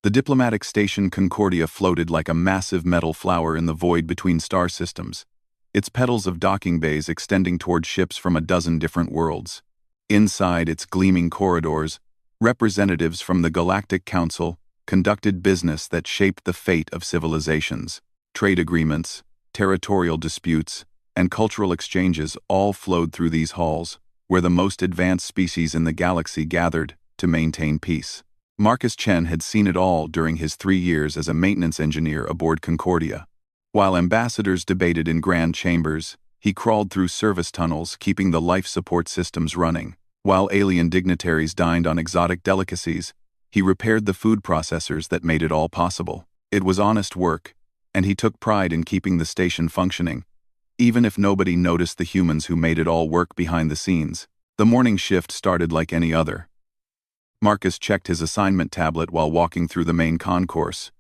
The diplomatic station Concordia floated like a massive metal flower in the void between star systems, its petals of docking bays extending toward ships from a dozen different worlds. Inside its gleaming corridors, representatives from the Galactic Council conducted business that shaped the fate of civilizations. Trade agreements, territorial disputes, and cultural exchanges all flowed through these halls, where the most advanced species in the galaxy gathered to maintain peace. Marcus Chen had seen it all during his 3 years as a maintenance engineer aboard Concordia. While ambassadors debated in grand chambers, he crawled through service tunnels keeping the life support systems running. While alien dignitaries dined on exotic delicacies, he repaired the food processors that made it all possible. It was honest work, and he took pride in keeping the station functioning, even if nobody noticed the humans who made it all work behind the scenes. The morning shift started like any other. Marcus checked his assignment tablet while walking through the main concourse,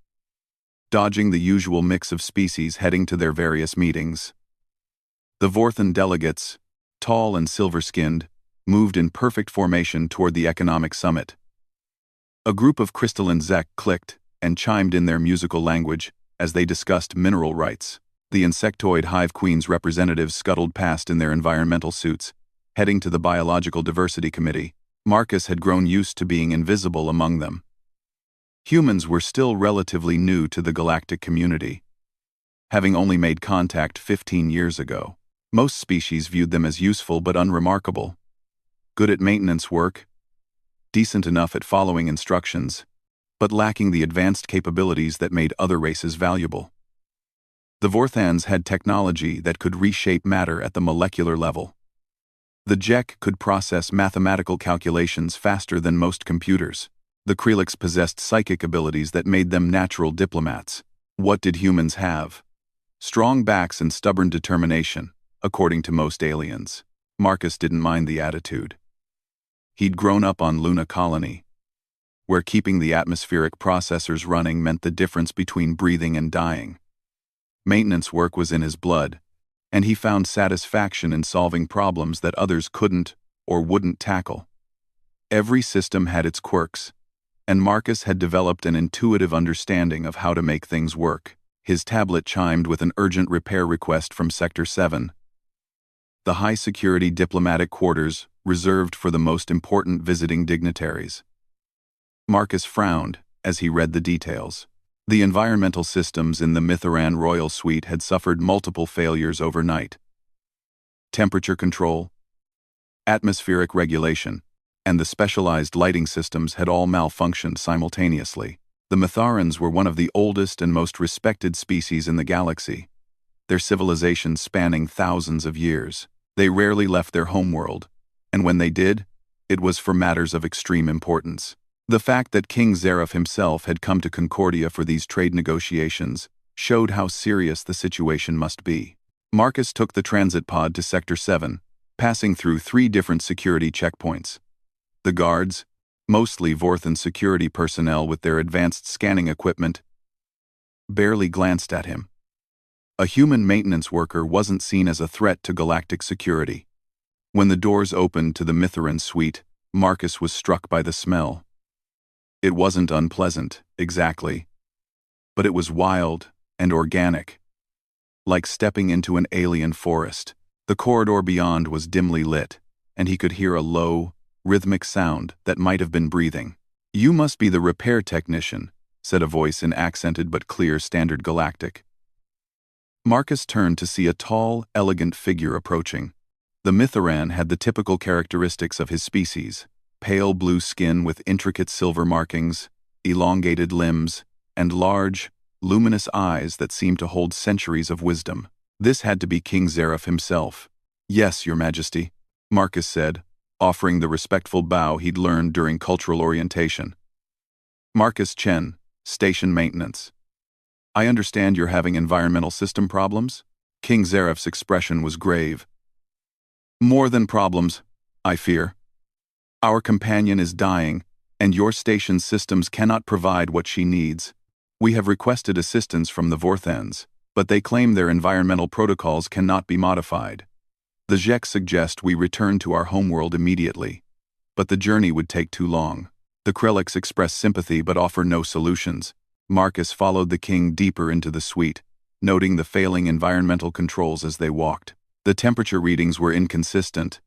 dodging the usual mix of species heading to their various meetings. The Vorthan delegates, tall and silver-skinned, moved in perfect formation toward the economic summit. A group of crystalline Zek clicked and chimed in their musical language as they discussed mineral rights. The insectoid hive queen's representatives scuttled past in their environmental suits, heading to the Biological Diversity Committee. Marcus had grown used to being invisible among them. Humans were still relatively new to the galactic community, having only made contact 15 years ago. Most species viewed them as useful but unremarkable. Good at maintenance work, decent enough at following instructions, but lacking the advanced capabilities that made other races valuable. The Vorthans had technology that could reshape matter at the molecular level. The Jek could process mathematical calculations faster than most computers. The Krelix possessed psychic abilities that made them natural diplomats. What did humans have? Strong backs and stubborn determination, according to most aliens. Marcus didn't mind the attitude. He'd grown up on Luna Colony, where keeping the atmospheric processors running meant the difference between breathing and dying. Maintenance work was in his blood, and he found satisfaction in solving problems that others couldn't or wouldn't tackle. Every system had its quirks, and Marcus had developed an intuitive understanding of how to make things work. His tablet chimed with an urgent repair request from Sector 7, the high-security diplomatic quarters reserved for the most important visiting dignitaries. Marcus frowned as he read the details. The environmental systems in the Mitharan Royal Suite had suffered multiple failures overnight. Temperature control, atmospheric regulation, and the specialized lighting systems had all malfunctioned simultaneously. The Mitharans were one of the oldest and most respected species in the galaxy, their civilization spanning thousands of years. They rarely left their homeworld, and when they did, it was for matters of extreme importance. The fact that King Zareth himself had come to Concordia for these trade negotiations showed how serious the situation must be. Marcus took the transit pod to Sector 7, passing through 3 different security checkpoints. The guards, mostly Vorthan security personnel with their advanced scanning equipment, barely glanced at him. A human maintenance worker wasn't seen as a threat to galactic security. When the doors opened to the Mitharan suite, Marcus was struck by the smell. It wasn't unpleasant, exactly, but it was wild and organic, like stepping into an alien forest. The corridor beyond was dimly lit, and he could hear a low, rhythmic sound that might have been breathing. "You must be the repair technician," said a voice in accented but clear Standard Galactic. Marcus turned to see a tall, elegant figure approaching. The Mitharan had the typical characteristics of his species: pale blue skin with intricate silver markings, elongated limbs, and large, luminous eyes that seemed to hold centuries of wisdom. This had to be King Zareth himself. "Yes, Your Majesty," Marcus said, offering the respectful bow he'd learned during cultural orientation. "Marcus Chen, Station Maintenance. I understand you're having environmental system problems?" King Zareth's expression was grave. "More than problems, I fear. Our companion is dying, and your station's systems cannot provide what she needs. We have requested assistance from the Vorthans, but they claim their environmental protocols cannot be modified. The Zek suggest we return to our homeworld immediately, but the journey would take too long." The Krelliks express sympathy but offer no solutions. Marcus followed the king deeper into the suite, noting the failing environmental controls as they walked. The temperature readings were inconsistent.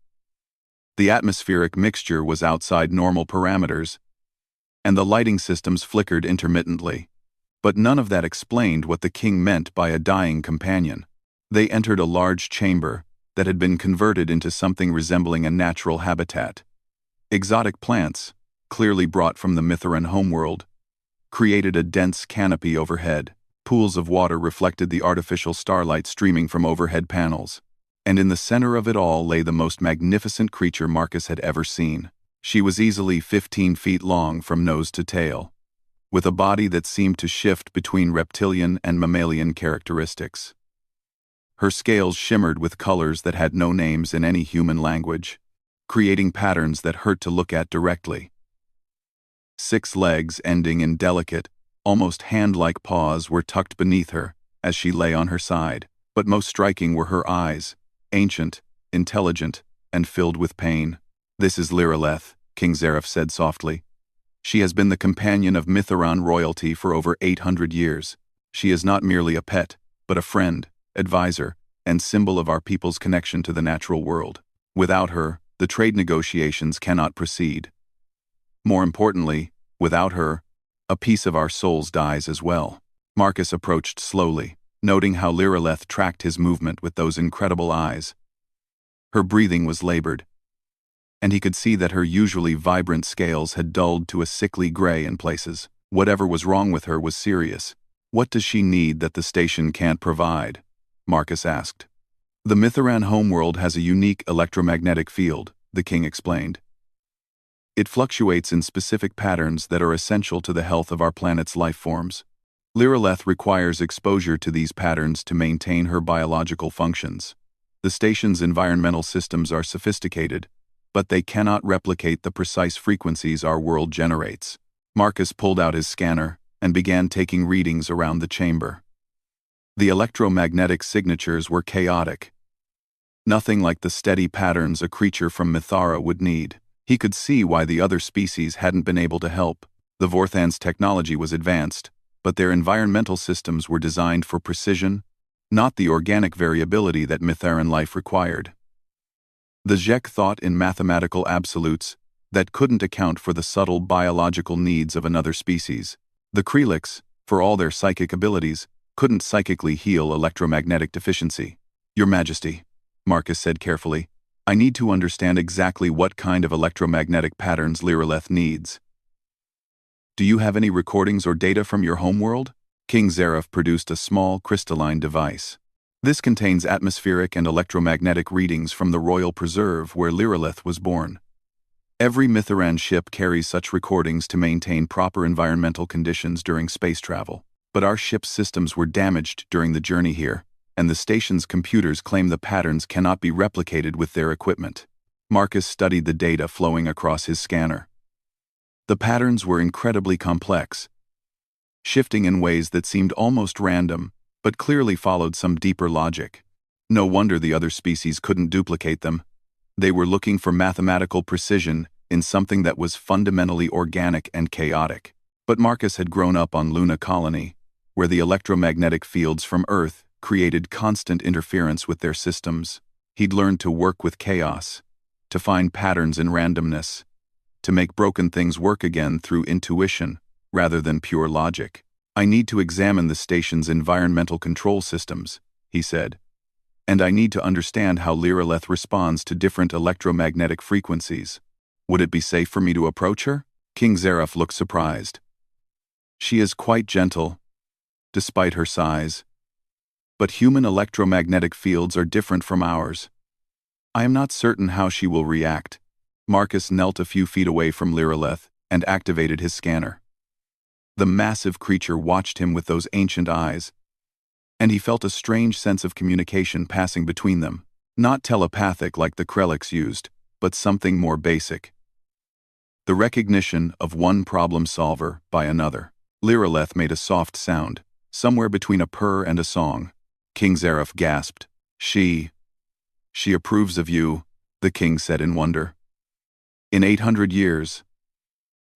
The atmospheric mixture was outside normal parameters, and the lighting systems flickered intermittently. But none of that explained what the king meant by a dying companion. They entered a large chamber that had been converted into something resembling a natural habitat. Exotic plants, clearly brought from the Mitharan homeworld, created a dense canopy overhead. Pools of water reflected the artificial starlight streaming from overhead panels. And in the center of it all lay the most magnificent creature Marcus had ever seen. She was easily 15 feet long from nose to tail, with a body that seemed to shift between reptilian and mammalian characteristics. Her scales shimmered with colors that had no names in any human language, creating patterns that hurt to look at directly. 6 legs ending in delicate, almost hand-like paws were tucked beneath her as she lay on her side, but most striking were her eyes, ancient, intelligent, and filled with pain. "This is Lireleth," King Zareth said softly. "She has been the companion of Mitharan royalty for over 800 years. She is not merely a pet, but a friend, advisor, and symbol of our people's connection to the natural world. Without her, the trade negotiations cannot proceed. More importantly, without her, a piece of our souls dies as well." Marcus approached slowly, noting how Lireleth tracked his movement with those incredible eyes. Her breathing was labored, and he could see that her usually vibrant scales had dulled to a sickly gray in places. Whatever was wrong with her was serious. "What does she need that the station can't provide?" Marcus asked. "The Mitharan homeworld has a unique electromagnetic field," the king explained. "It fluctuates in specific patterns that are essential to the health of our planet's life forms. Lireleth requires exposure to these patterns to maintain her biological functions. The station's environmental systems are sophisticated, but they cannot replicate the precise frequencies our world generates." Marcus pulled out his scanner and began taking readings around the chamber. The electromagnetic signatures were chaotic, nothing like the steady patterns a creature from Mithara would need. He could see why the other species hadn't been able to help. The Vorthan's technology was advanced, but their environmental systems were designed for precision, not the organic variability that Mitharan life required. The Zhek thought in mathematical absolutes that couldn't account for the subtle biological needs of another species. The Krelliks, for all their psychic abilities, couldn't psychically heal electromagnetic deficiency. "Your Majesty," Marcus said carefully, "I need to understand exactly what kind of electromagnetic patterns Lireleth needs. Do you have any recordings or data from your homeworld?" King Zareth produced a small crystalline device. "This contains atmospheric and electromagnetic readings from the royal preserve where Lireleth was born. Every Mitharan ship carries such recordings to maintain proper environmental conditions during space travel. But our ship's systems were damaged during the journey here, and the station's computers claim the patterns cannot be replicated with their equipment." Marcus studied the data flowing across his scanner. The patterns were incredibly complex, shifting in ways that seemed almost random, but clearly followed some deeper logic. No wonder the other species couldn't duplicate them. They were looking for mathematical precision in something that was fundamentally organic and chaotic. But Marcus had grown up on Luna Colony, where the electromagnetic fields from Earth created constant interference with their systems. He'd learned to work with chaos, to find patterns in randomness, to make broken things work again through intuition rather than pure logic. "I need to examine the station's environmental control systems," he said, "and I need to understand how Lireleth responds to different electromagnetic frequencies. Would it be safe for me to approach her?" King Zareth looked surprised. "She is quite gentle, despite her size. But human electromagnetic fields are different from ours. I am not certain how she will react." Marcus knelt a few feet away from Lireleth and activated his scanner. The massive creature watched him with those ancient eyes, and he felt a strange sense of communication passing between them. Not telepathic like the Krelliks used, but something more basic. The recognition of one problem solver by another. Lireleth made a soft sound, somewhere between a purr and a song. King Zareth gasped. She approves of you," the king said in wonder. "In 800 years,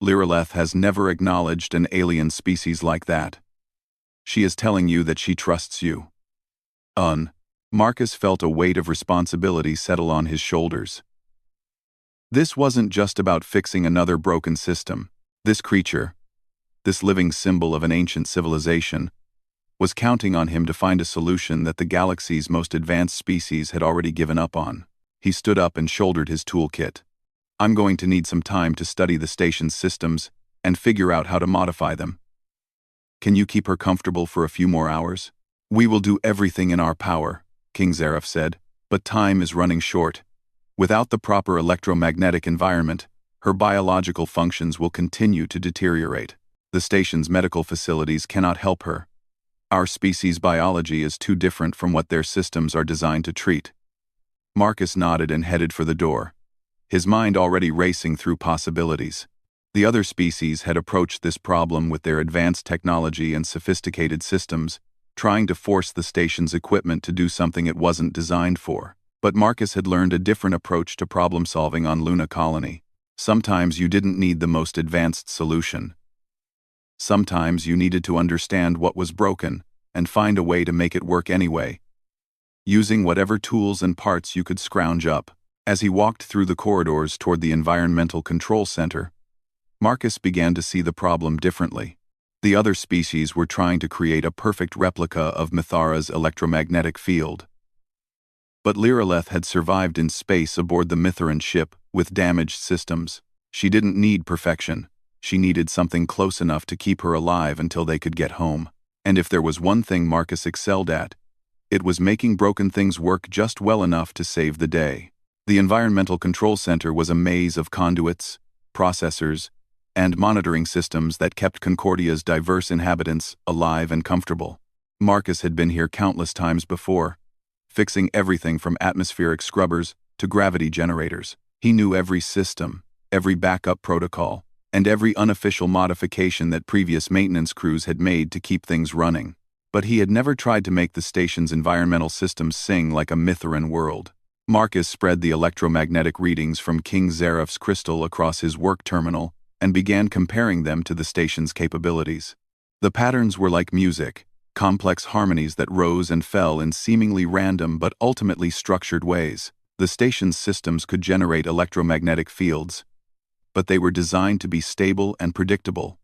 Lireleth has never acknowledged an alien species like that. She is telling you that she trusts you. Marcus felt a weight of responsibility settle on his shoulders. This wasn't just about fixing another broken system. This creature, this living symbol of an ancient civilization, was counting on him to find a solution that the galaxy's most advanced species had already given up on. He stood up and shouldered his toolkit. I'm going to need some time to study the station's systems and figure out how to modify them. Can you keep her comfortable for a few more hours? We will do everything in our power, King Zareth said, but time is running short. Without the proper electromagnetic environment, her biological functions will continue to deteriorate. The station's medical facilities cannot help her. Our species' biology is too different from what their systems are designed to treat. Marcus nodded and headed for the door, his mind already racing through possibilities. The other species had approached this problem with their advanced technology and sophisticated systems, trying to force the station's equipment to do something it wasn't designed for. But Marcus had learned a different approach to problem-solving on Luna Colony. Sometimes you didn't need the most advanced solution. Sometimes you needed to understand what was broken and find a way to make it work anyway, using whatever tools and parts you could scrounge up. As he walked through the corridors toward the Environmental Control Center, Marcus began to see the problem differently. The other species were trying to create a perfect replica of Mithara's electromagnetic field. But Lireleth had survived in space aboard the Mitharan ship with damaged systems. She didn't need perfection. She needed something close enough to keep her alive until they could get home. And if there was one thing Marcus excelled at, it was making broken things work just well enough to save the day. The Environmental Control Center was a maze of conduits, processors, and monitoring systems that kept Concordia's diverse inhabitants alive and comfortable. Marcus had been here countless times before, fixing everything from atmospheric scrubbers to gravity generators. He knew every system, every backup protocol, and every unofficial modification that previous maintenance crews had made to keep things running. But he had never tried to make the station's environmental systems sing like a Mitharan world. Marcus spread the electromagnetic readings from King Zareth's crystal across his work terminal and began comparing them to the station's capabilities. The patterns were like music, complex harmonies that rose and fell in seemingly random but ultimately structured ways. The station's systems could generate electromagnetic fields, but they were designed to be stable and predictable,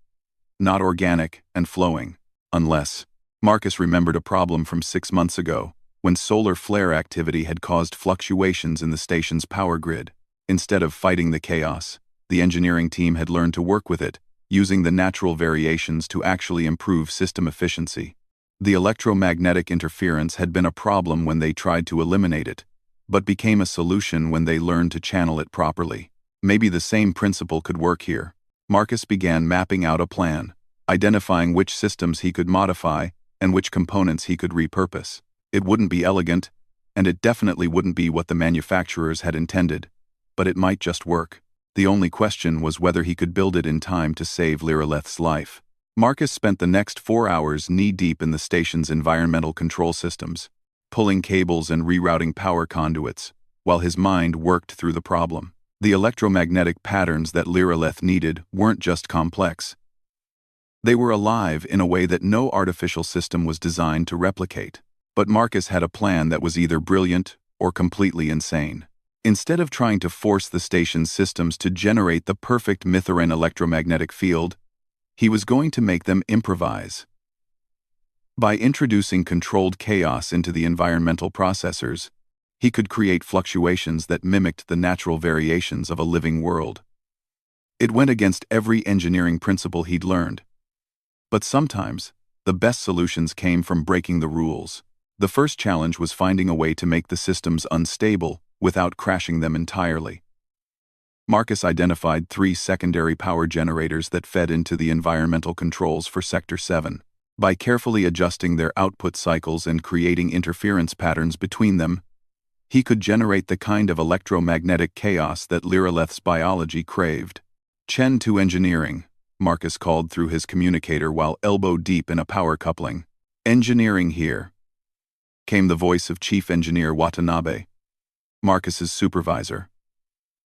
not organic and flowing. Unless, Marcus remembered a problem from 6 months ago, when solar flare activity had caused fluctuations in the station's power grid. Instead of fighting the chaos, the engineering team had learned to work with it, using the natural variations to actually improve system efficiency. The electromagnetic interference had been a problem when they tried to eliminate it, but became a solution when they learned to channel it properly. Maybe the same principle could work here. Marcus began mapping out a plan, identifying which systems he could modify and which components he could repurpose. It wouldn't be elegant, and it definitely wouldn't be what the manufacturers had intended, but it might just work. The only question was whether he could build it in time to save Lireleth's life. Marcus spent the next 4 hours knee-deep in the station's environmental control systems, pulling cables and rerouting power conduits, while his mind worked through the problem. The electromagnetic patterns that Lireleth needed weren't just complex. They were alive in a way that no artificial system was designed to replicate. But Marcus had a plan that was either brilliant or completely insane. Instead of trying to force the station's systems to generate the perfect Mitharan electromagnetic field, he was going to make them improvise. By introducing controlled chaos into the environmental processors, he could create fluctuations that mimicked the natural variations of a living world. It went against every engineering principle he'd learned. But sometimes, the best solutions came from breaking the rules. The first challenge was finding a way to make the systems unstable without crashing them entirely. Marcus identified 3 secondary power generators that fed into the environmental controls for Sector 7. By carefully adjusting their output cycles and creating interference patterns between them, he could generate the kind of electromagnetic chaos that Lireleth's biology craved. "Chen to engineering," Marcus called through his communicator while elbow-deep in a power coupling. "Engineering here," came the voice of Chief Engineer Watanabe, Marcus's supervisor.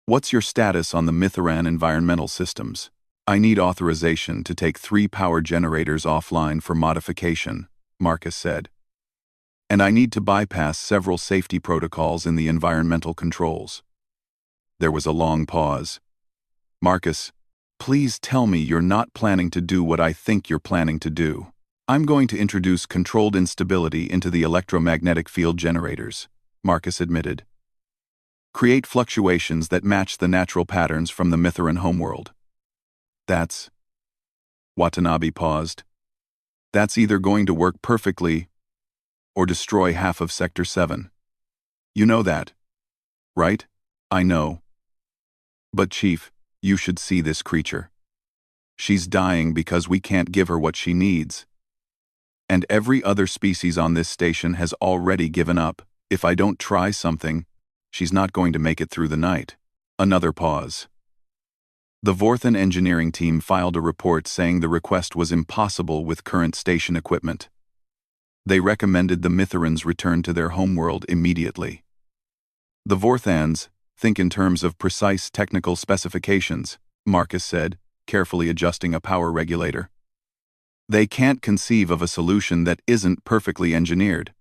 "What's your status on the Mitharan environmental systems?" I need authorization to take 3 power generators offline for modification, Marcus said. And I need to bypass several safety protocols in the environmental controls. There was a long pause. Marcus, please tell me you're not planning to do what I think you're planning to do. I'm going to introduce controlled instability into the electromagnetic field generators, Marcus admitted. Create fluctuations that match the natural patterns from the Mithuran homeworld. That's... Watanabe paused. That's either going to work perfectly or destroy half of Sector 7. You know that, right? I know. But Chief, you should see this creature. She's dying because we can't give her what she needs. And every other species on this station has already given up. If I don't try something, she's not going to make it through the night. Another pause. The Vorthan engineering team filed a report saying the request was impossible with current station equipment. They recommended the Mithurans return to their homeworld immediately. The Vorthans think in terms of precise technical specifications, Marcus said, carefully adjusting a power regulator. They can't conceive of a solution that isn't perfectly engineered.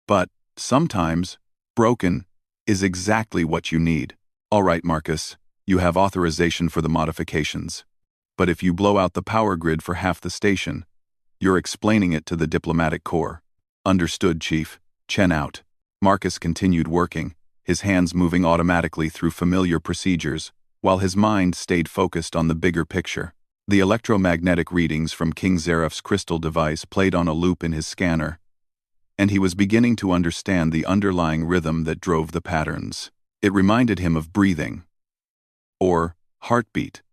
But, sometimes, broken is exactly what you need. All right, Marcus, you have authorization for the modifications. But if you blow out the power grid for half the station, you're explaining it to the diplomatic corps. Understood, Chief. Chen out. Marcus continued working, his hands moving automatically through familiar procedures, while his mind stayed focused on the bigger picture. The electromagnetic readings from King Zeraph's crystal device played on a loop in his scanner, and he was beginning to understand the underlying rhythm that drove the patterns. It reminded him of breathing, or heartbeat,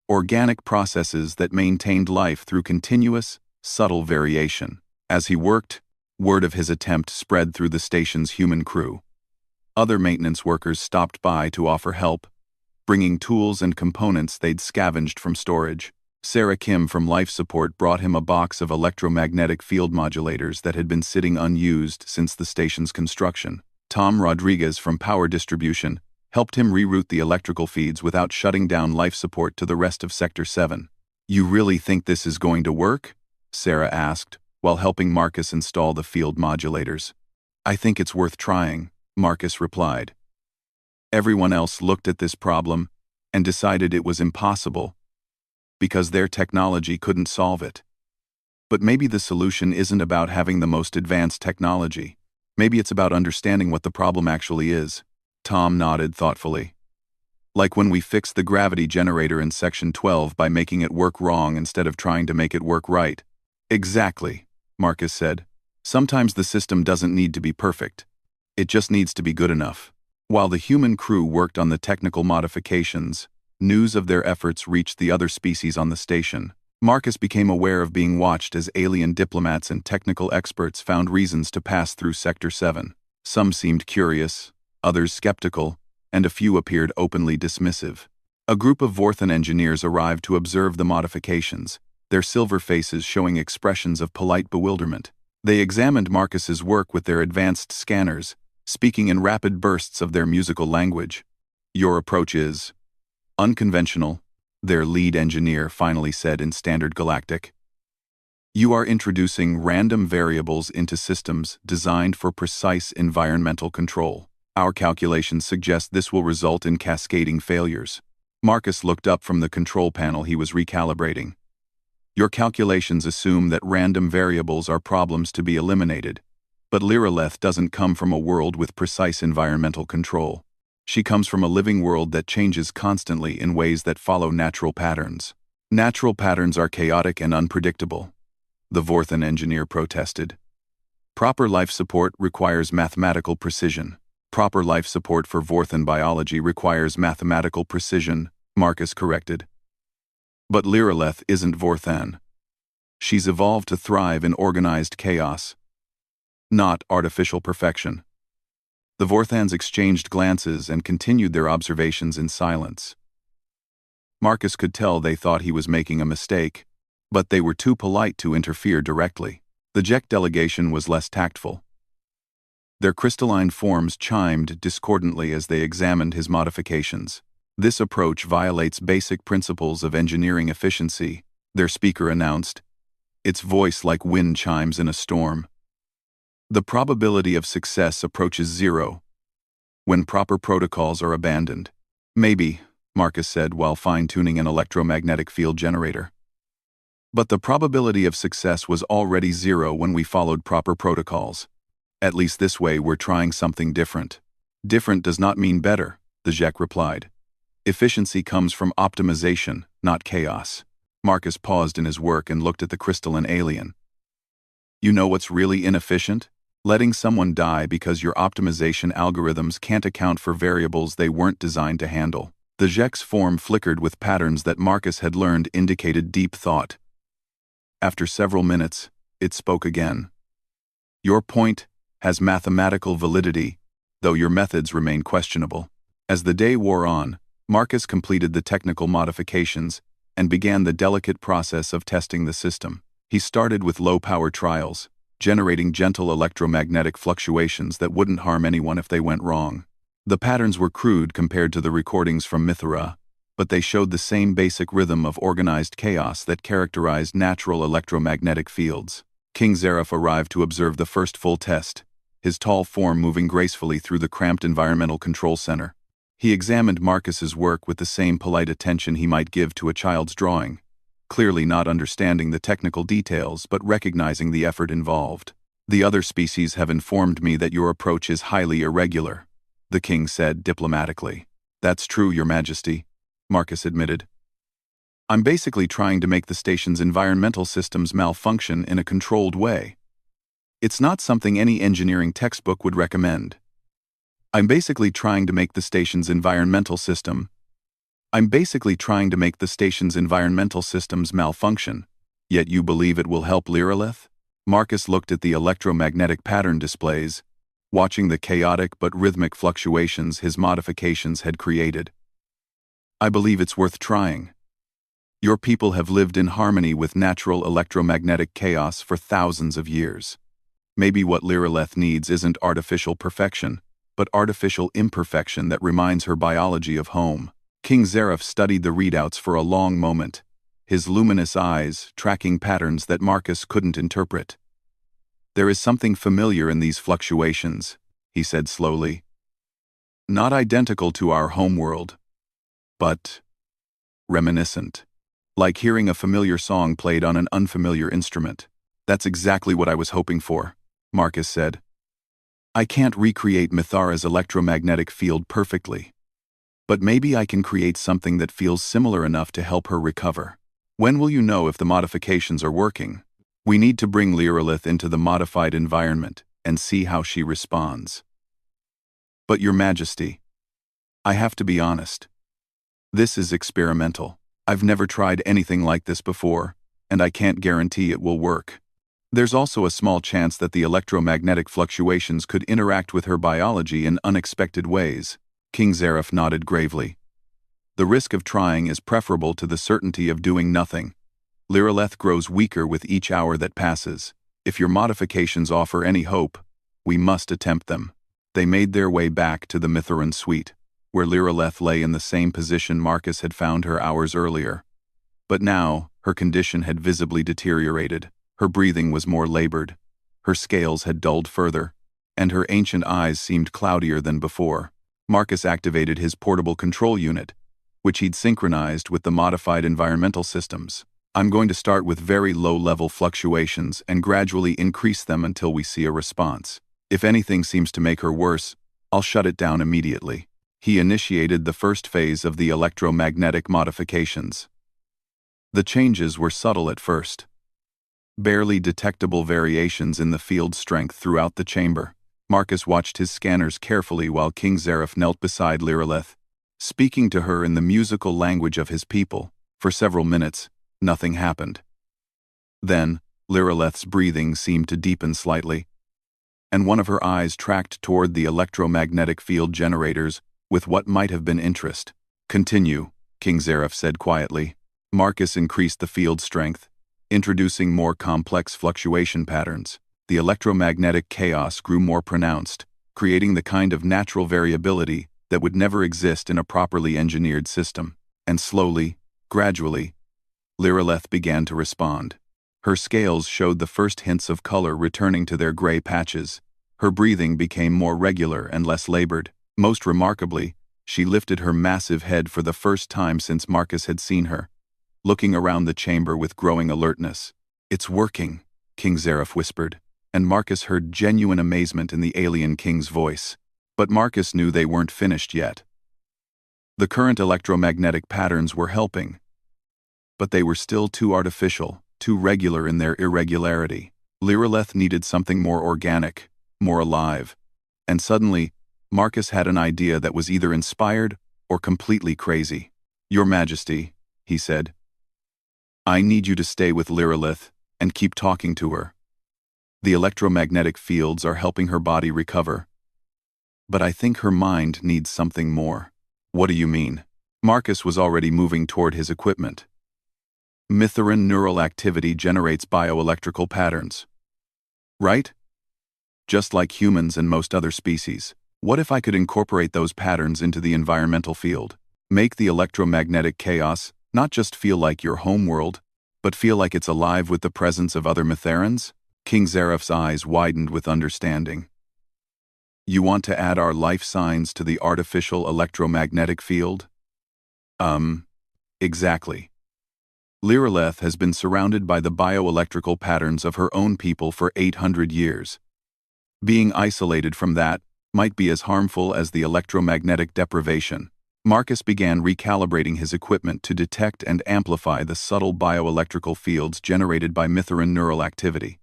organic processes that maintained life through continuous, subtle variation. As he worked, word of his attempt spread through the station's human crew. Other maintenance workers stopped by to offer help, bringing tools and components they'd scavenged from storage. Sarah Kim from Life Support brought him a box of electromagnetic field modulators that had been sitting unused since the station's construction. Tom Rodriguez from Power Distribution helped him reroute the electrical feeds without shutting down life support to the rest of Sector 7. You really think this is going to work? Sarah asked, while helping Marcus install the field modulators. I think it's worth trying, Marcus replied. Everyone else looked at this problem and decided it was impossible because their technology couldn't solve it. But maybe the solution isn't about having the most advanced technology. Maybe it's about understanding what the problem actually is. Tom nodded thoughtfully. Like when we fixed the gravity generator in Section 12 by making it work wrong instead of trying to make it work right. Exactly, Marcus said. Sometimes the system doesn't need to be perfect. It just needs to be good enough. While the human crew worked on the technical modifications, news of their efforts reached the other species on the station. Marcus became aware of being watched as alien diplomats and technical experts found reasons to pass through Sector 7. Some seemed curious, others skeptical, and a few appeared openly dismissive. A group of Vorthan engineers arrived to observe the modifications, their silver faces showing expressions of polite bewilderment. They examined Marcus's work with their advanced scanners, speaking in rapid bursts of their musical language. Your approach is unconventional, their lead engineer finally said in Standard Galactic. You are introducing random variables into systems designed for precise environmental control. Our calculations suggest this will result in cascading failures. Marcus looked up from the control panel he was recalibrating. Your calculations assume that random variables are problems to be eliminated. But Liraleth doesn't come from a world with precise environmental control. She comes from a living world that changes constantly in ways that follow natural patterns. Natural patterns are chaotic and unpredictable, the Vorthan engineer protested. Proper life support requires mathematical precision. Proper life support for Vorthan biology requires mathematical precision, Marcus corrected. But Liraleth isn't Vorthan. She's evolved to thrive in organized chaos, not artificial perfection. The Vorthans exchanged glances and continued their observations in silence. Marcus could tell they thought he was making a mistake, but they were too polite to interfere directly. The Jek delegation was less tactful. Their crystalline forms chimed discordantly as they examined his modifications. This approach violates basic principles of engineering efficiency, their speaker announced, its voice like wind chimes in a storm. The probability of success approaches zero when proper protocols are abandoned. Maybe, Marcus said while fine-tuning an electromagnetic field generator. But the probability of success was already zero when we followed proper protocols. At least this way we're trying something different. Different does not mean better, the Zhek replied. Efficiency comes from optimization, not chaos. Marcus paused in his work and looked at the crystalline alien. You know what's really inefficient? Letting someone die because your optimization algorithms can't account for variables they weren't designed to handle. The Zhek's form flickered with patterns that Marcus had learned indicated deep thought. After several minutes, it spoke again. Your point has mathematical validity, though your methods remain questionable. As the day wore on, Marcus completed the technical modifications and began the delicate process of testing the system. He started with low-power trials, generating gentle electromagnetic fluctuations that wouldn't harm anyone if they went wrong. The patterns were crude compared to the recordings from Mithra, but they showed the same basic rhythm of organized chaos that characterized natural electromagnetic fields. King Zareth arrived to observe the first full test, his tall form moving gracefully through the cramped environmental control center. He examined Marcus's work with the same polite attention he might give to a child's drawing, clearly not understanding the technical details but recognizing the effort involved. The other species have informed me that your approach is highly irregular, the king said diplomatically. That's true, Your Majesty, Marcus admitted. I'm basically trying to make the station's environmental systems malfunction in a controlled way. It's not something any engineering textbook would recommend. I'm basically trying to make the station's environmental systems malfunction, yet you believe it will help Lyrillith? Marcus looked at the electromagnetic pattern displays, watching the chaotic but rhythmic fluctuations his modifications had created. I believe it's worth trying. Your people have lived in harmony with natural electromagnetic chaos for thousands of years. Maybe what Lyrillith needs isn't artificial perfection, but artificial imperfection that reminds her biology of home. King Zareth studied the readouts for a long moment, his luminous eyes tracking patterns that Marcus couldn't interpret. There is something familiar in these fluctuations, he said slowly. Not identical to our homeworld, but reminiscent. Like hearing a familiar song played on an unfamiliar instrument. That's exactly what I was hoping for, Marcus said. I can't recreate Mithara's electromagnetic field perfectly, but maybe I can create something that feels similar enough to help her recover. When will you know if the modifications are working? We need to bring Lyrillith into the modified environment and see how she responds. But Your Majesty, I have to be honest. This is experimental. I've never tried anything like this before, and I can't guarantee it will work. There's also a small chance that the electromagnetic fluctuations could interact with her biology in unexpected ways. King Zareth nodded gravely. The risk of trying is preferable to the certainty of doing nothing. Lyrillith grows weaker with each hour that passes. If your modifications offer any hope, we must attempt them. They made their way back to the Mitharan suite, where Lyrillith lay in the same position Marcus had found her hours earlier. But now, her condition had visibly deteriorated. Her breathing was more labored, her scales had dulled further, and her ancient eyes seemed cloudier than before. Marcus activated his portable control unit, which he'd synchronized with the modified environmental systems. I'm going to start with very low-level fluctuations and gradually increase them until we see a response. If anything seems to make her worse, I'll shut it down immediately. He initiated the first phase of the electromagnetic modifications. The changes were subtle at first. Barely detectable variations in the field strength throughout the chamber. Marcus watched his scanners carefully while King Zareth knelt beside Lyrillith, speaking to her in the musical language of his people. For several minutes, nothing happened. Then, Lyrillith's breathing seemed to deepen slightly, and one of her eyes tracked toward the electromagnetic field generators with what might have been interest. Continue, King Zareth said quietly. Marcus increased the field strength, introducing more complex fluctuation patterns. The electromagnetic chaos grew more pronounced, creating the kind of natural variability that would never exist in a properly engineered system. And slowly, gradually, Lireleth began to respond. Her scales showed the first hints of color returning to their gray patches. Her breathing became more regular and less labored. Most remarkably, she lifted her massive head for the first time since Marcus had seen her, looking around the chamber with growing alertness. "It's working," King Zareth whispered, and Marcus heard genuine amazement in the alien king's voice. But Marcus knew they weren't finished yet. The current electromagnetic patterns were helping, but they were still too artificial, too regular in their irregularity. Lireleth needed something more organic, more alive. And suddenly, Marcus had an idea that was either inspired or completely crazy. "Your Majesty," he said, "I need you to stay with Lireleth and keep talking to her. The electromagnetic fields are helping her body recover, but I think her mind needs something more." "What do you mean?" Marcus was already moving toward his equipment. "Mithuran neural activity generates bioelectrical patterns. Right? Just like humans and most other species. What if I could incorporate those patterns into the environmental field? Make the electromagnetic chaos not just feel like your homeworld, but feel like it's alive with the presence of other Mitherans?" King Zareth's eyes widened with understanding. "You want to add our life signs to the artificial electromagnetic field?" Exactly. Lireleth has been surrounded by the bioelectrical patterns of her own people for 800 years. Being isolated from that might be as harmful as the electromagnetic deprivation. Marcus began recalibrating his equipment to detect and amplify the subtle bioelectrical fields generated by Mithuran neural activity.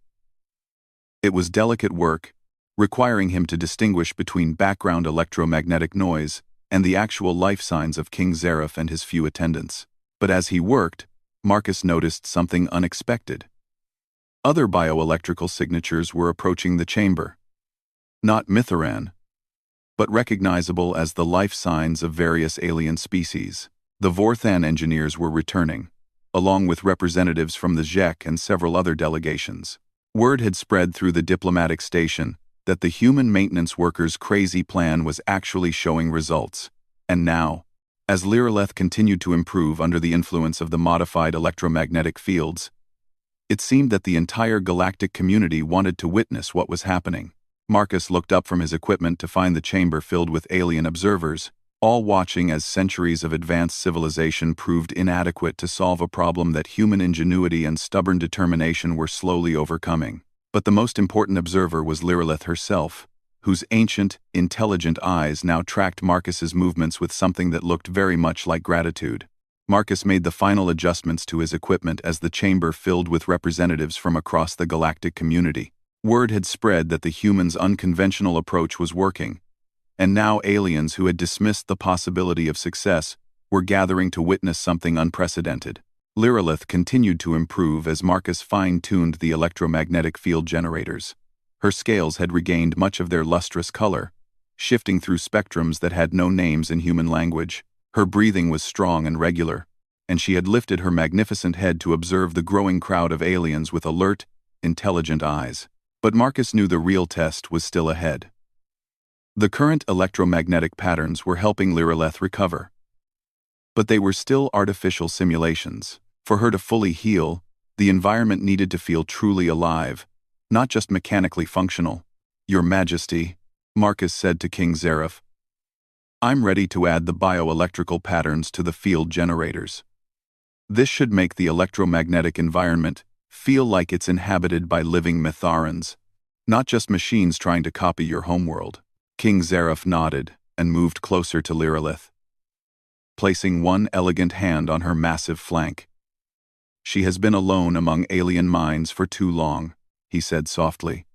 It was delicate work, requiring him to distinguish between background electromagnetic noise and the actual life signs of King Zareth and his few attendants. But as he worked, Marcus noticed something unexpected. Other bioelectrical signatures were approaching the chamber. Not Mithuran, but recognizable as the life signs of various alien species. The Vorthan engineers were returning, along with representatives from the Zhek and several other delegations. Word had spread through the diplomatic station that the human maintenance workers' crazy plan was actually showing results. And now, as Lireleth continued to improve under the influence of the modified electromagnetic fields, it seemed that the entire galactic community wanted to witness what was happening. Marcus looked up from his equipment to find the chamber filled with alien observers, all watching as centuries of advanced civilization proved inadequate to solve a problem that human ingenuity and stubborn determination were slowly overcoming. But the most important observer was Lireleth herself, whose ancient, intelligent eyes now tracked Marcus's movements with something that looked very much like gratitude. Marcus made the final adjustments to his equipment as the chamber filled with representatives from across the galactic community. Word had spread that the humans' unconventional approach was working, and now aliens who had dismissed the possibility of success were gathering to witness something unprecedented. Lireleth continued to improve as Marcus fine-tuned the electromagnetic field generators. Her scales had regained much of their lustrous color, shifting through spectrums that had no names in human language. Her breathing was strong and regular, and she had lifted her magnificent head to observe the growing crowd of aliens with alert, intelligent eyes. But Marcus knew the real test was still ahead. The current electromagnetic patterns were helping Lireleth recover, but they were still artificial simulations. For her to fully heal, the environment needed to feel truly alive, not just mechanically functional. "Your Majesty," Marcus said to King Zareth, "I'm ready to add the bioelectrical patterns to the field generators. This should make the electromagnetic environment feel like it's inhabited by living Mitharans, not just machines trying to copy your homeworld." King Zareth nodded and moved closer to Lireleth, placing one elegant hand on her massive flank. "She has been alone among alien minds for too long," he said softly.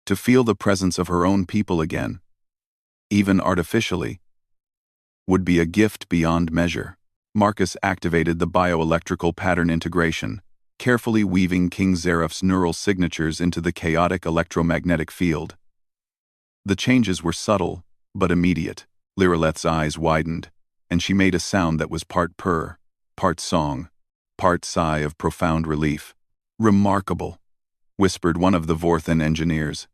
"To feel the presence of her own people again, even artificially, would be a gift beyond measure." Marcus activated the bioelectrical pattern integration, carefully weaving King Zareth's neural signatures into the chaotic electromagnetic field. The changes were subtle, but immediate. Lireleth's eyes widened, and she made a sound that was part purr, part song, part sigh of profound relief. "Remarkable," whispered one of the Vorthan engineers.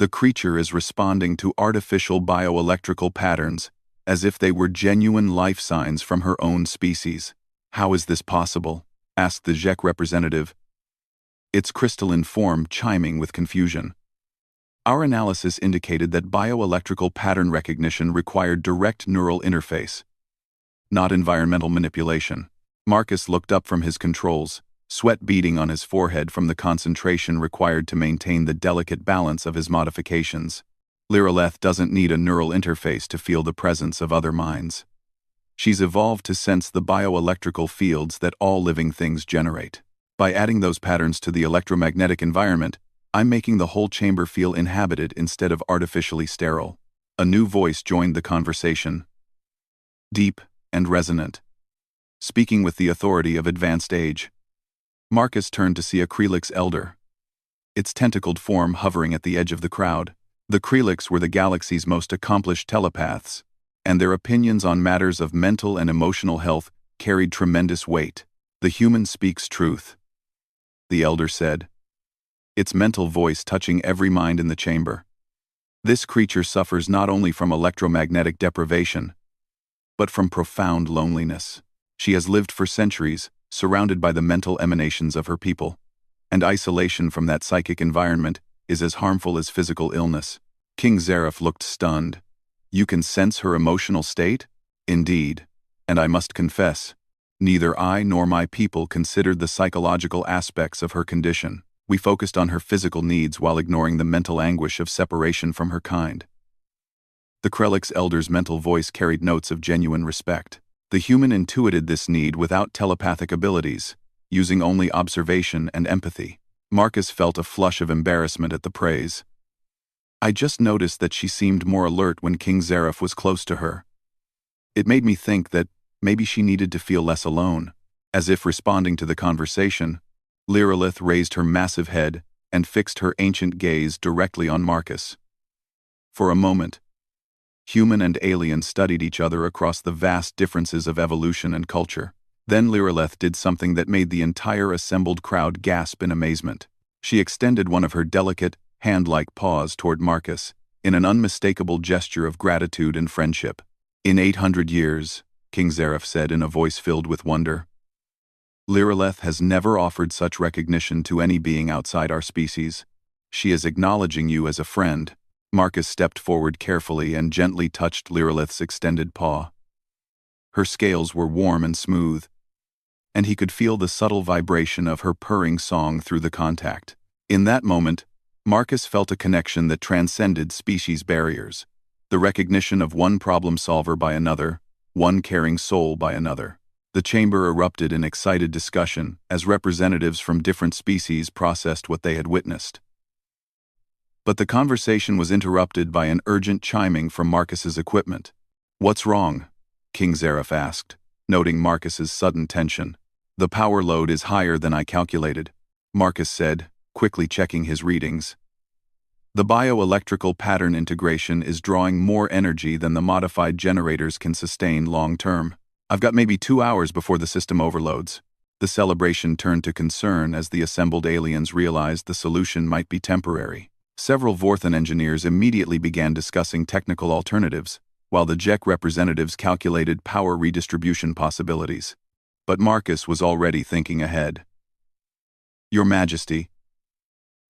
The creature is responding to artificial bioelectrical patterns, as if they were genuine life signs from her own species. How is this possible? Asked the HFY representative, its crystalline form chiming with confusion. Our analysis indicated that bioelectrical pattern recognition required direct neural interface, not environmental manipulation. Marcus looked up from his controls, sweat beading on his forehead from the concentration required to maintain the delicate balance of his modifications. Lireleth doesn't need a neural interface to feel the presence of other minds. She's evolved to sense the bioelectrical fields that all living things generate. By adding those patterns to the electromagnetic environment, I'm making the whole chamber feel inhabited instead of artificially sterile. A new voice joined the conversation, deep and resonant, speaking with the authority of advanced age. Marcus turned to see a Krelix elder, its tentacled form hovering at the edge of the crowd. The Krelix were the galaxy's most accomplished telepaths, and their opinions on matters of mental and emotional health carried tremendous weight. The human speaks truth, the elder said, its mental voice touching every mind in the chamber. This creature suffers not only from electromagnetic deprivation, but from profound loneliness. She has lived for centuries, surrounded by the mental emanations of her people, and isolation from that psychic environment is as harmful as physical illness. King Zareth looked stunned. You can sense her emotional state? Indeed. And I must confess, neither I nor my people considered the psychological aspects of her condition. We focused on her physical needs while ignoring the mental anguish of separation from her kind. The Krelix elder's mental voice carried notes of genuine respect. The human intuited this need without telepathic abilities, using only observation and empathy. Marcus felt a flush of embarrassment at the praise. I just noticed that she seemed more alert when King Zareth was close to her. It made me think that maybe she needed to feel less alone. As if responding to the conversation, Lireleth raised her massive head and fixed her ancient gaze directly on Marcus. For a moment, human and alien studied each other across the vast differences of evolution and culture. Then Lireleth did something that made the entire assembled crowd gasp in amazement. She extended one of her delicate, hand-like paws toward Marcus, in an unmistakable gesture of gratitude and friendship. In 800 years, King Zareth said in a voice filled with wonder, Lireleth has never offered such recognition to any being outside our species. She is acknowledging you as a friend. Marcus stepped forward carefully and gently touched Lireleth's extended paw. Her scales were warm and smooth, and he could feel the subtle vibration of her purring song through the contact. In that moment, Marcus felt a connection that transcended species barriers, the recognition of one problem solver by another, one caring soul by another. The chamber erupted in excited discussion as representatives from different species processed what they had witnessed. But the conversation was interrupted by an urgent chiming from Marcus's equipment. What's wrong? King Zareth asked, noting Marcus's sudden tension. The power load is higher than I calculated, Marcus said, quickly checking his readings. The bioelectrical pattern integration is drawing more energy than the modified generators can sustain long-term. I've got maybe 2 hours before the system overloads. The celebration turned to concern as the assembled aliens realized the solution might be temporary. Several Vorthan engineers immediately began discussing technical alternatives, while the HFY representatives calculated power redistribution possibilities. But Marcus was already thinking ahead. Your Majesty,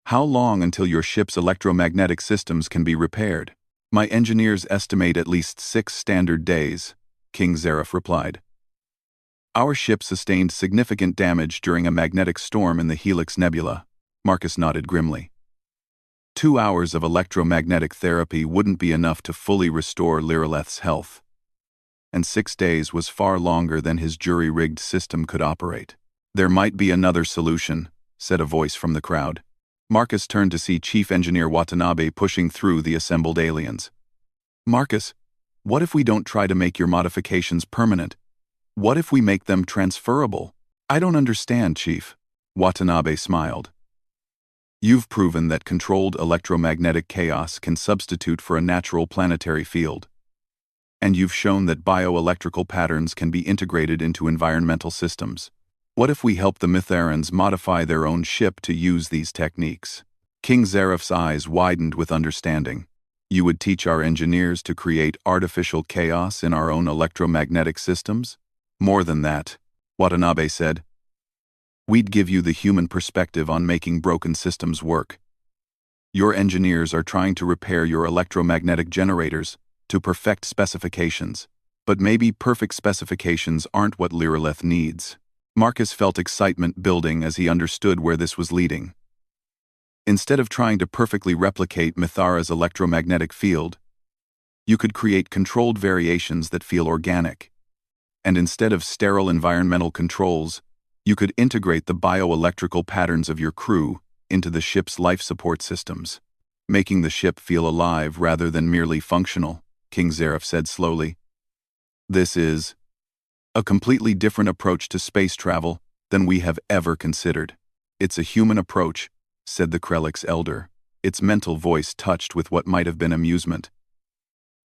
how long until your ship's electromagnetic systems can be repaired? My engineers estimate at least 6 standard days, King Zareth replied. Our ship sustained significant damage during a magnetic storm in the Helix Nebula, Marcus nodded grimly. 2 hours of electromagnetic therapy wouldn't be enough to fully restore Lireleth's health, and 6 days was far longer than his jury-rigged system could operate. There might be another solution, said a voice from the crowd. Marcus turned to see Chief Engineer Watanabe pushing through the assembled aliens. Marcus, what if we don't try to make your modifications permanent? What if we make them transferable? I don't understand, Chief. Watanabe smiled. You've proven that controlled electromagnetic chaos can substitute for a natural planetary field. And you've shown that bioelectrical patterns can be integrated into environmental systems. What if we help the Mytharans modify their own ship to use these techniques? King Zarath's eyes widened with understanding. You would teach our engineers to create artificial chaos in our own electromagnetic systems? More than that, Watanabe said. We'd give you the human perspective on making broken systems work. Your engineers are trying to repair your electromagnetic generators to perfect specifications, but maybe perfect specifications aren't what Lireleth needs. Marcus felt excitement building as he understood where this was leading. Instead of trying to perfectly replicate Mithara's electromagnetic field, you could create controlled variations that feel organic. And instead of sterile environmental controls, you could integrate the bioelectrical patterns of your crew into the ship's life support systems, making the ship feel alive rather than merely functional, King Zarath said slowly. This is a completely different approach to space travel than we have ever considered. It's a human approach, said the Krellick's elder, its mental voice touched with what might have been amusement.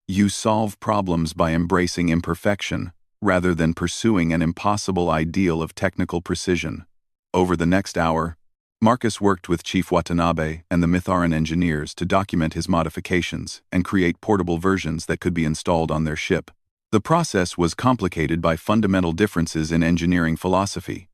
You solve problems by embracing imperfection, rather than pursuing an impossible ideal of technical precision. Over the next hour, Marcus worked with Chief Watanabe and the Mitharan engineers to document his modifications and create portable versions that could be installed on their ship. The process was complicated by fundamental differences in engineering philosophy.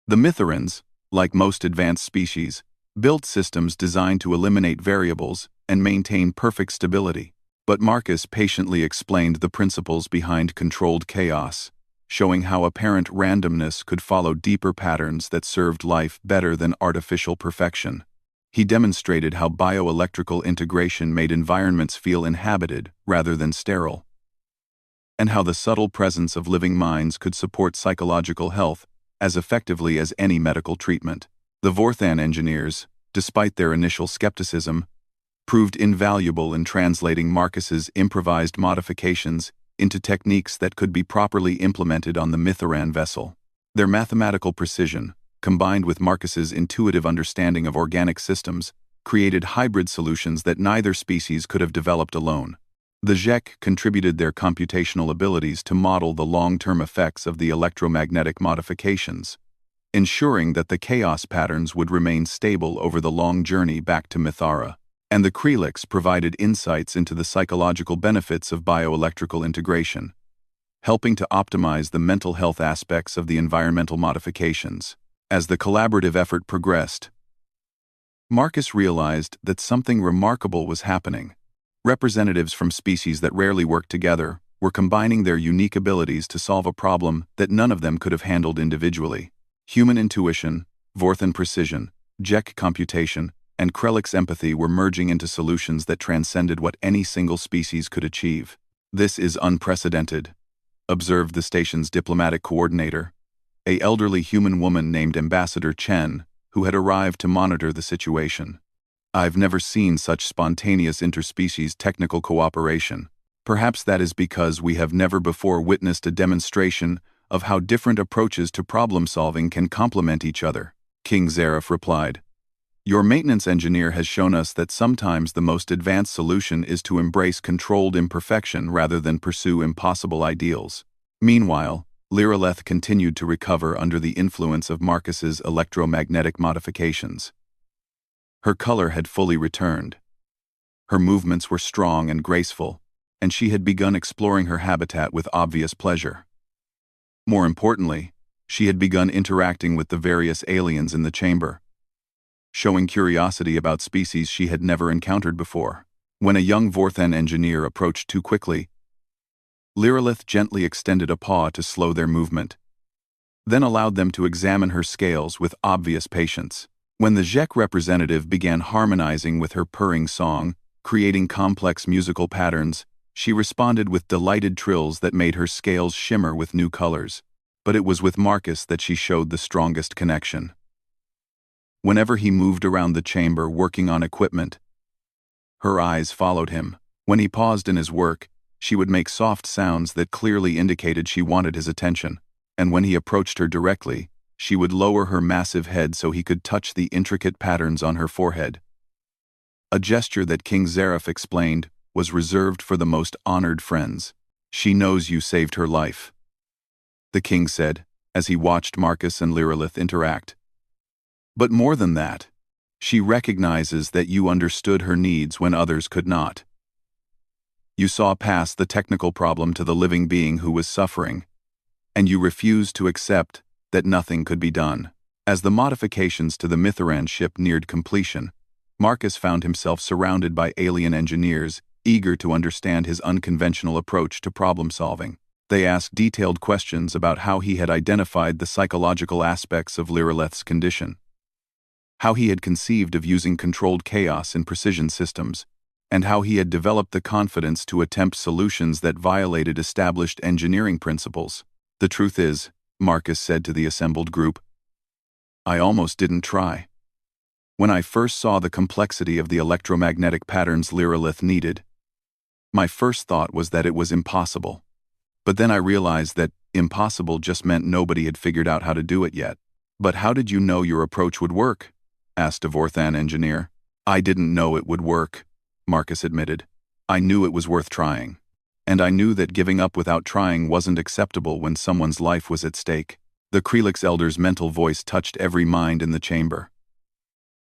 The Mitharans, like most advanced species, built systems designed to eliminate variables and maintain perfect stability. But Marcus patiently explained the principles behind controlled chaos, showing how apparent randomness could follow deeper patterns that served life better than artificial perfection. He demonstrated how bioelectrical integration made environments feel inhabited rather than sterile, and how the subtle presence of living minds could support psychological health as effectively as any medical treatment. The Vorthan engineers, despite their initial skepticism, proved invaluable in translating Marcus's improvised modifications into techniques that could be properly implemented on the Mitharan vessel. Their mathematical precision, combined with Marcus's intuitive understanding of organic systems, created hybrid solutions that neither species could have developed alone. The Zhek contributed their computational abilities to model the long-term effects of the electromagnetic modifications, ensuring that the chaos patterns would remain stable over the long journey back to Mithara. And the Krellicks provided insights into the psychological benefits of bioelectrical integration, helping to optimize the mental health aspects of the environmental modifications. As the collaborative effort progressed, Marcus realized that something remarkable was happening. Representatives from species that rarely work together were combining their unique abilities to solve a problem that none of them could have handled individually. Human intuition, Vorthan precision, Zhek computation, and Krellick's empathy were merging into solutions that transcended what any single species could achieve. This is unprecedented, observed the station's diplomatic coordinator, an elderly human woman named Ambassador Chen, who had arrived to monitor the situation. I've never seen such spontaneous interspecies technical cooperation. Perhaps that is because we have never before witnessed a demonstration of how different approaches to problem-solving can complement each other, King Zarath replied. Your maintenance engineer has shown us that sometimes the most advanced solution is to embrace controlled imperfection rather than pursue impossible ideals. Meanwhile, Lireleth continued to recover under the influence of Marcus's electromagnetic modifications. Her color had fully returned. Her movements were strong and graceful, and she had begun exploring her habitat with obvious pleasure. More importantly, she had begun interacting with the various aliens in the chamber, showing curiosity about species she had never encountered before. When a young Vorthan engineer approached too quickly, Lireleth gently extended a paw to slow their movement, then allowed them to examine her scales with obvious patience. When the Zhek representative began harmonizing with her purring song, creating complex musical patterns, she responded with delighted trills that made her scales shimmer with new colors. But it was with Marcus that she showed the strongest connection. Whenever he moved around the chamber working on equipment, her eyes followed him. When he paused in his work, she would make soft sounds that clearly indicated she wanted his attention, and when he approached her directly, she would lower her massive head so he could touch the intricate patterns on her forehead. A gesture that King Zarath explained was reserved for the most honored friends. She knows you saved her life, the king said, as he watched Marcus and Lireleth interact. But more than that, She recognizes that you understood her needs when others could not. You saw past the technical problem to the living being who was suffering, and you refused to accept that nothing could be done. As the modifications to the Mythoran ship neared completion, Marcus found himself surrounded by alien engineers eager to understand his unconventional approach to problem-solving. They asked detailed questions about how he had identified the psychological aspects of Lireleth's condition, how he had conceived of using controlled chaos in precision systems, and how he had developed the confidence to attempt solutions that violated established engineering principles. The truth is, Marcus said to the assembled group, I almost didn't try. When I first saw the complexity of the electromagnetic patterns Lireleth needed, my first thought was that it was impossible. But then I realized that impossible just meant nobody had figured out how to do it yet. But how did you know your approach would work? Asked a Vorthan engineer. I didn't know it would work, Marcus admitted. I knew it was worth trying. And I knew that giving up without trying wasn't acceptable when someone's life was at stake. The Krelix elder's mental voice touched every mind in the chamber.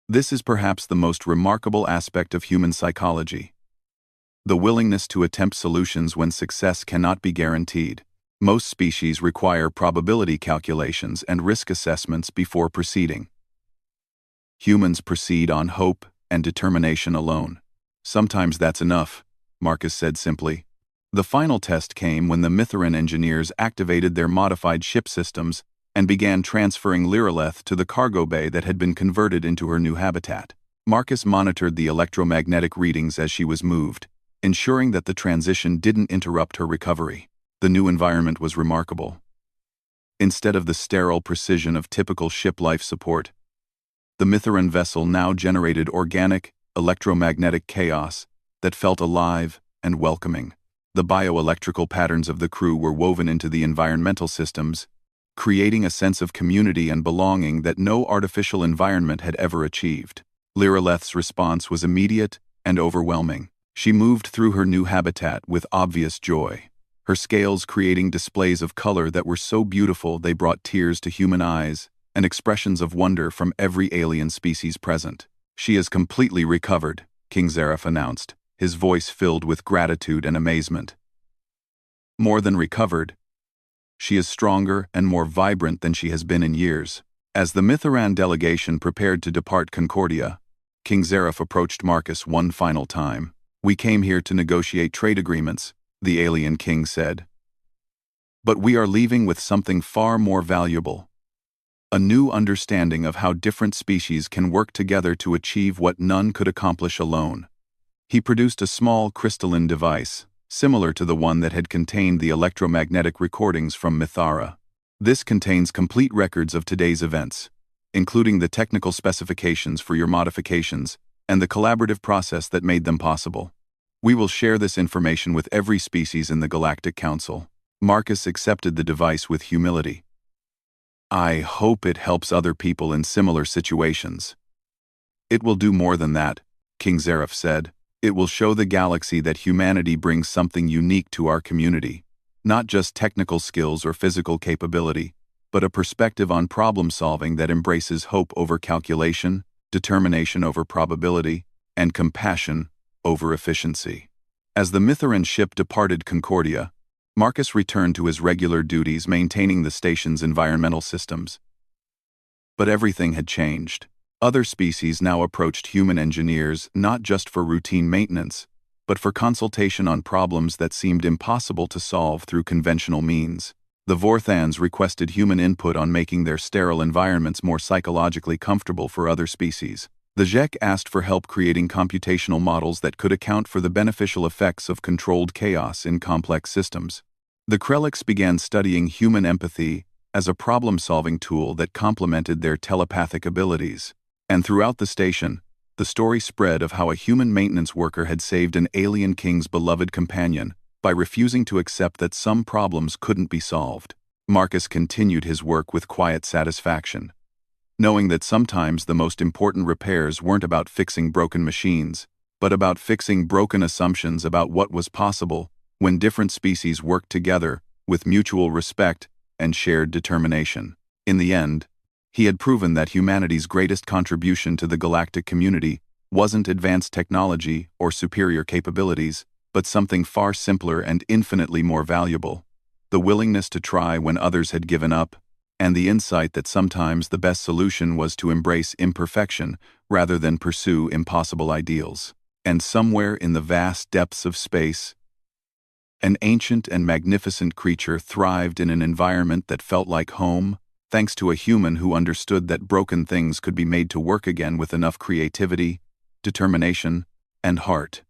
This is perhaps the most remarkable aspect of human psychology. The willingness to attempt solutions when success cannot be guaranteed. Most species require probability calculations and risk assessments before proceeding. Humans proceed on hope and determination alone. Sometimes that's enough, Marcus said simply. The final test came when the Mythoran engineers activated their modified ship systems and began transferring Lireleth to the cargo bay that had been converted into her new habitat. Marcus monitored the electromagnetic readings as she was moved, ensuring that the transition didn't interrupt her recovery. The new environment was remarkable. Instead of the sterile precision of typical ship life support, the Mythoran vessel now generated organic, electromagnetic chaos that felt alive and welcoming. The bioelectrical patterns of the crew were woven into the environmental systems, creating a sense of community and belonging that no artificial environment had ever achieved. Lireleth's response was immediate and overwhelming. She moved through her new habitat with obvious joy, her scales creating displays of color that were so beautiful they brought tears to human eyes and expressions of wonder from every alien species present. She is completely recovered, King Zareth announced, his voice filled with gratitude and amazement. More than recovered, she is stronger and more vibrant than she has been in years. As the Mythoran delegation prepared to depart Concordia, King Zareth approached Marcus one final time. We came here to negotiate trade agreements, the alien king said. But we are leaving with something far more valuable. A new understanding of how different species can work together to achieve what none could accomplish alone. He produced a small crystalline device, similar to the one that had contained the electromagnetic recordings from Mythara. This contains complete records of today's events, including the technical specifications for your modifications and the collaborative process that made them possible. We will share this information with every species in the Galactic Council. Marcus accepted the device with humility. I hope it helps other people in similar situations. It will do more than that, King Zareth said. It will show the galaxy that humanity brings something unique to our community, not just technical skills or physical capability, but a perspective on problem-solving that embraces hope over calculation, determination over probability, and compassion over efficiency. As the Mythoran ship departed Concordia, Marcus returned to his regular duties maintaining the station's environmental systems. But everything had changed. Other species now approached human engineers not just for routine maintenance, but for consultation on problems that seemed impossible to solve through conventional means. The Vorthans requested human input on making their sterile environments more psychologically comfortable for other species. The Zhek asked for help creating computational models that could account for the beneficial effects of controlled chaos in complex systems. The Krelix began studying human empathy as a problem-solving tool that complemented their telepathic abilities. And throughout the station, the story spread of how a human maintenance worker had saved an alien king's beloved companion by refusing to accept that some problems couldn't be solved. Marcus continued his work with quiet satisfaction, knowing that sometimes the most important repairs weren't about fixing broken machines, but about fixing broken assumptions about what was possible when different species worked together with mutual respect and shared determination. In the end, He had proven that humanity's greatest contribution to the galactic community wasn't advanced technology or superior capabilities, but something far simpler and infinitely more valuable: the willingness to try when others had given up, and the insight that sometimes the best solution was to embrace imperfection rather than pursue impossible ideals. And somewhere in the vast depths of space, an ancient and magnificent creature thrived in an environment that felt like home, thanks to a human who understood that broken things could be made to work again with enough creativity, determination, and heart.